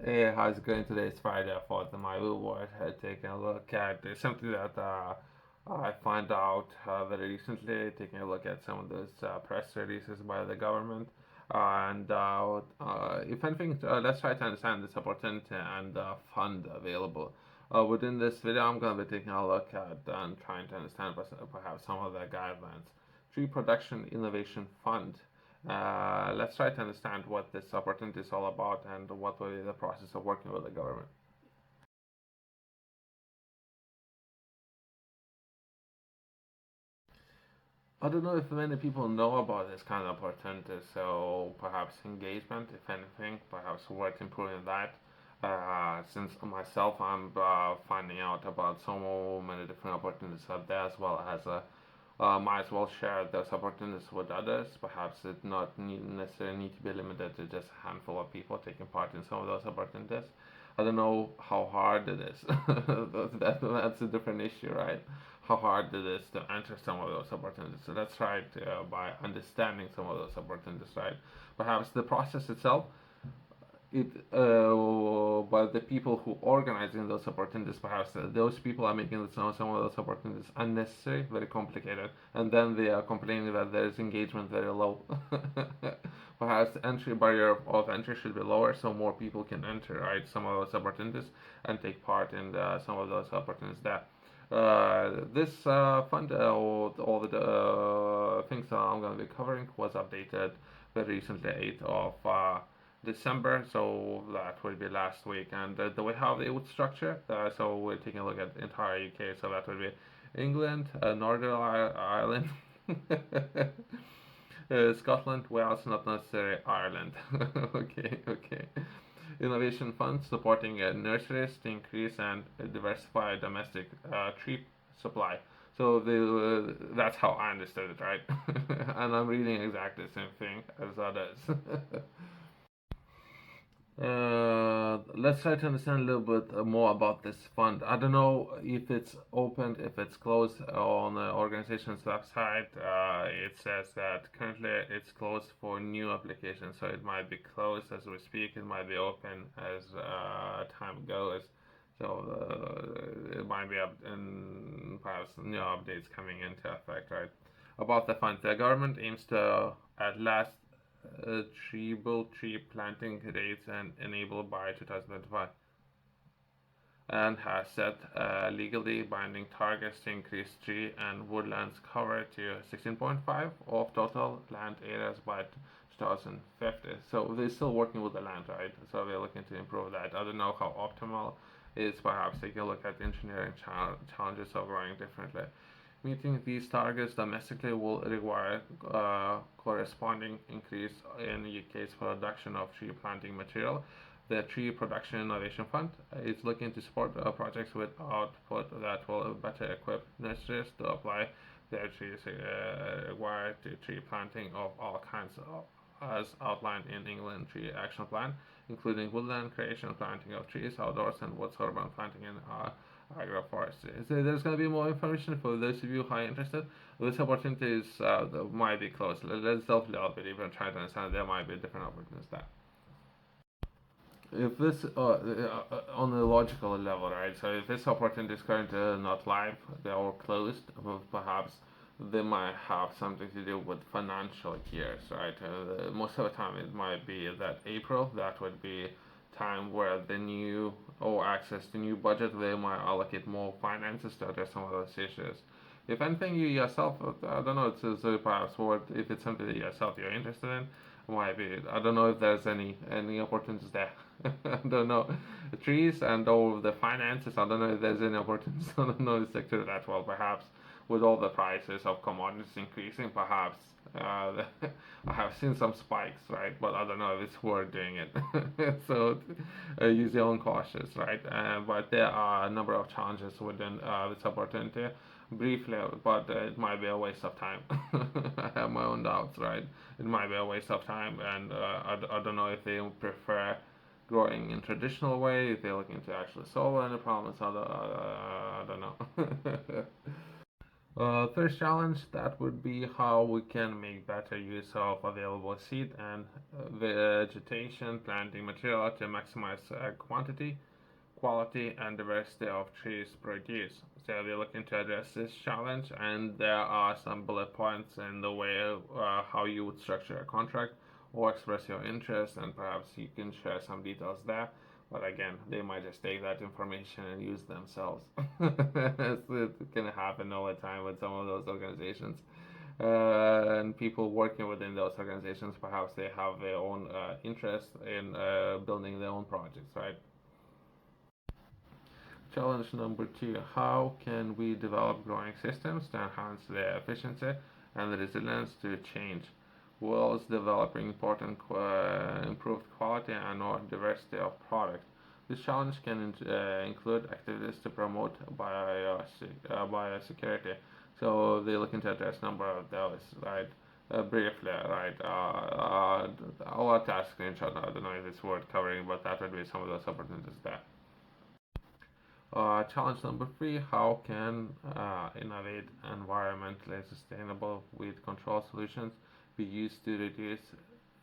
Hey, how's it going today? It's Friday. I thought that my little boy had taken a look at something that I found out very recently, taking a look at some of those press releases by the government. If anything, let's try to understand this opportunity and fund available. Within this video, I'm going to be taking a look at and trying to understand perhaps some of the guidelines. Tree Production Innovation Fund. Let's try to understand what this opportunity is all about and what will be the process of working with the government. I don't know if many people know about this kind of opportunity, so perhaps engagement, if anything, perhaps worth improving that. Since myself, I'm finding out about so many different opportunities out there, as well as might as well share those opportunities with others. Perhaps it not necessarily need to be limited to just a handful of people taking part in some of those opportunities. I don't know how hard it is. That's a different issue, right? How hard it is to enter some of those opportunities. So that's right, by understanding some of those opportunities, right? Perhaps the process itself it but the people who organizing those opportunities, perhaps those people are making some of those opportunities unnecessary, very complicated, and then they are complaining that there is engagement very low. Perhaps the entry barrier of entry should be lower so more people can enter, right, some of those opportunities and take part in some of those opportunities there. This fund, all the things that I'm going to be covering was updated very recently, 8th of December, so that will be last week. And the way how they would structure, so we're taking a look at the entire UK, so that would be England, Northern Ireland, Scotland, Wales, not necessarily Ireland. Okay, okay. Innovation funds supporting nurseries to increase and diversify domestic tree supply. So that's how I understood it, right? And I'm reading exactly the same thing as others. Let's try to understand a little bit more about this fund. I don't know if it's open, if it's closed on the organization's website. It says that currently it's closed for new applications, so it might be closed as we speak. It might be open as time goes. So it might be up and perhaps new updates coming into effect, right? About the fund, the government aims to at last treble tree planting rates and enabled by 2025 and has set legally binding targets to increase tree and woodlands cover to 16.5 of total land areas by 2050. So they're still working with the land, right? So they're looking to improve that. I don't know how optimal it is. Perhaps take a look at engineering challenges of growing differently. Meeting these targets domestically will require corresponding increase in the UK's production of tree planting material. The Tree Production Innovation Fund is looking to support projects with output that will better equip nurseries to apply their trees required to tree planting of all kinds as outlined in England Tree Action Plan, including woodland creation, planting of trees outdoors, and woods urban planting in agroforestry. So there's going to be more information for those of you who are interested. This opportunity is, might be closed. Let's delve a little bit even try to understand there might be different opportunities there. If this on a logical level, right? So if this opportunity is currently not live, they are closed, well, perhaps they might have something to do with financial years, right? Most of the time, it might be that April. That would be time where the new or access to new budget, they might allocate more finances to address some of those issues. If anything, you yourself, I don't know, it's perhaps what if it's something that yourself you're interested in, might be. I don't know if there's any opportunities there. I don't know the trees and all of the finances. I don't know if there's any opportunities. I don't know the sector that well. Perhaps with all the prices of commodities increasing, perhaps I have seen some spikes, right? But I don't know if it's worth doing it. So use your own cautious, right? But there are a number of challenges within this opportunity. Briefly, but it might be a waste of time. I have my own doubts, right? It might be a waste of time, and I don't know if they prefer growing in traditional way, if they're looking to actually solve any problems. I don't know. Third challenge that would be how we can make better use of available seed and vegetation planting material to maximize quantity, quality, and diversity of trees produced. So we're looking to address this challenge, and there are some bullet points in the way how you would structure a contract or express your interest, and perhaps you can share some details there. But again, they might just take that information and use themselves. It can happen all the time with some of those organizations. And people working within those organizations, perhaps they have their own interest in building their own projects, right? Challenge number two, how can we develop growing systems to enhance their efficiency and resilience to change, whilst developing important improved quality and or diversity of product? This challenge can include activities to promote biosecurity. So they're looking to address a number of those, right? Briefly, right? I'll attach a screenshot. I don't know if it's worth covering, but that would be some of those opportunities there. Challenge number three, how can innovate environmentally sustainable weed control solutions be used to reduce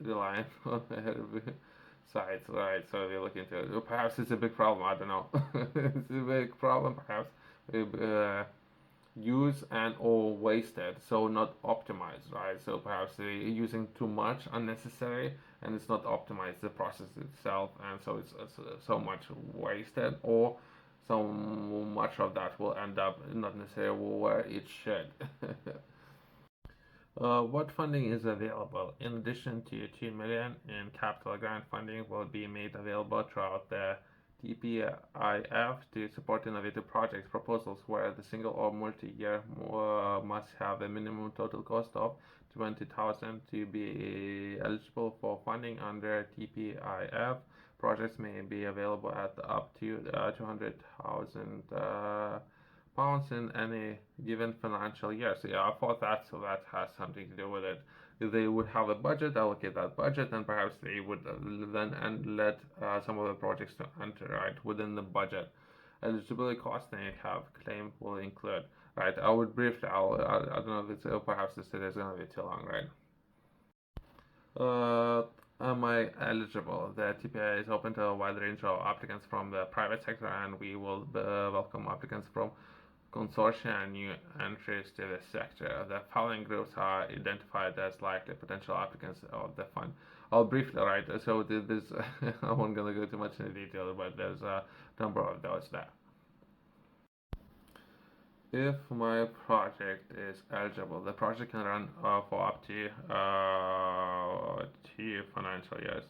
reliance on herbicides, right? So we look into it. Perhaps it's a big problem, I don't know. It's a big problem, perhaps. Use and or wasted, so not optimized, right? So perhaps they're using too much unnecessary and it's not optimized the process itself, and so it's so much wasted, or so much of that will end up not necessarily where it should. What funding is available? In addition to 2 million in capital grant funding will be made available throughout the TPIF to support innovative projects proposals where the single or multi-year must have a minimum total cost of 20,000 to be eligible for funding under TPIF. Projects may be available at up to 200,000 pounds in any given financial year. So yeah, I thought that, so that has something to do with it. If they would have a budget, allocate that budget, and perhaps they would then and let some of the projects to enter right within the budget. Eligibility costs they have claimed will include. Right, I would briefly. I don't know if it's perhaps this is going to be too long, right? Am I eligible? The TPI is open to a wide range of applicants from the private sector, and we will welcome applicants from consortia and new entries to the sector. The following groups are identified as likely potential applicants of the fund. I'll briefly write. So this, I'm not going to go too much into detail, but there's a number of those there. If my project is eligible, the project can run for up to 2 financial years,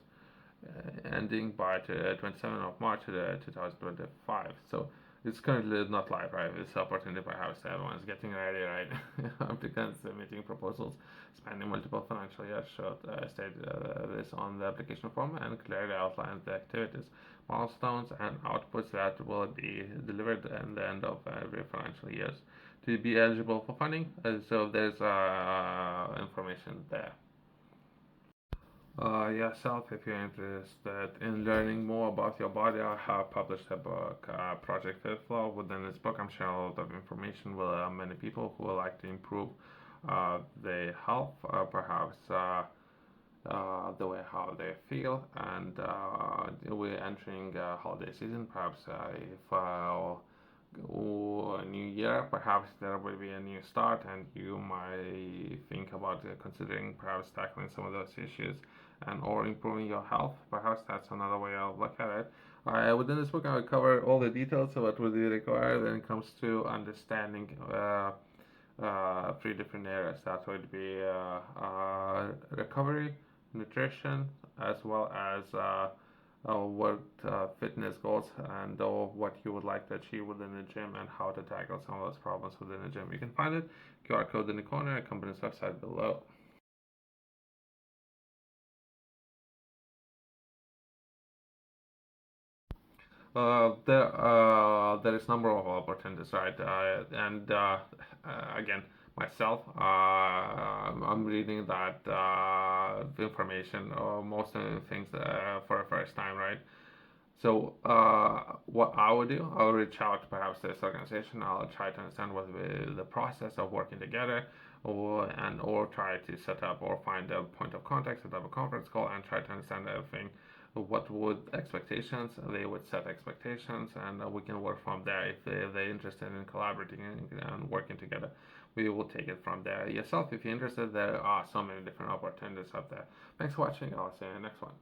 ending by the 27th of March 2025. So it's currently not live, right? This opportunity perhaps everyone's getting ready, right? Applicants submitting proposals spanning multiple financial years should state this on the application form and clearly outline the activities, milestones, and outputs that will be delivered at the end of every financial year to be eligible for funding. So there's information there. Yourself, if you're interested in learning more about your body, I have published a book, Project Fit Flow. Within this book, I'm sharing a lot of information with many people who would like to improve their health, perhaps the way how they feel, and we're entering holiday season. Perhaps if a new year, perhaps there will be a new start, and you might think about considering perhaps tackling some of those issues and or improving your health. Perhaps that's another way I'll look at it. Within this book, I will cover all the details of what will be required when it comes to understanding three different areas. That would be recovery, nutrition, as well as what fitness goals and what you would like to achieve within the gym and how to tackle some of those problems within the gym. You can find it, QR code in the corner, company's website below. There is number of opportunities, right? And again, myself, I'm reading that information, most of the things for the first time, right? So what I would do, I'll reach out to perhaps this organization. I'll try to understand what the process of working together, or try to set up or find a point of contact, set up a conference call, and try to understand everything. What would expectations? They would set expectations, and we can work from there. If they're interested in collaborating and working together, we will take it from there. Yourself, if you're interested, there are so many different opportunities out there. Thanks for watching. I'll see you in the next one.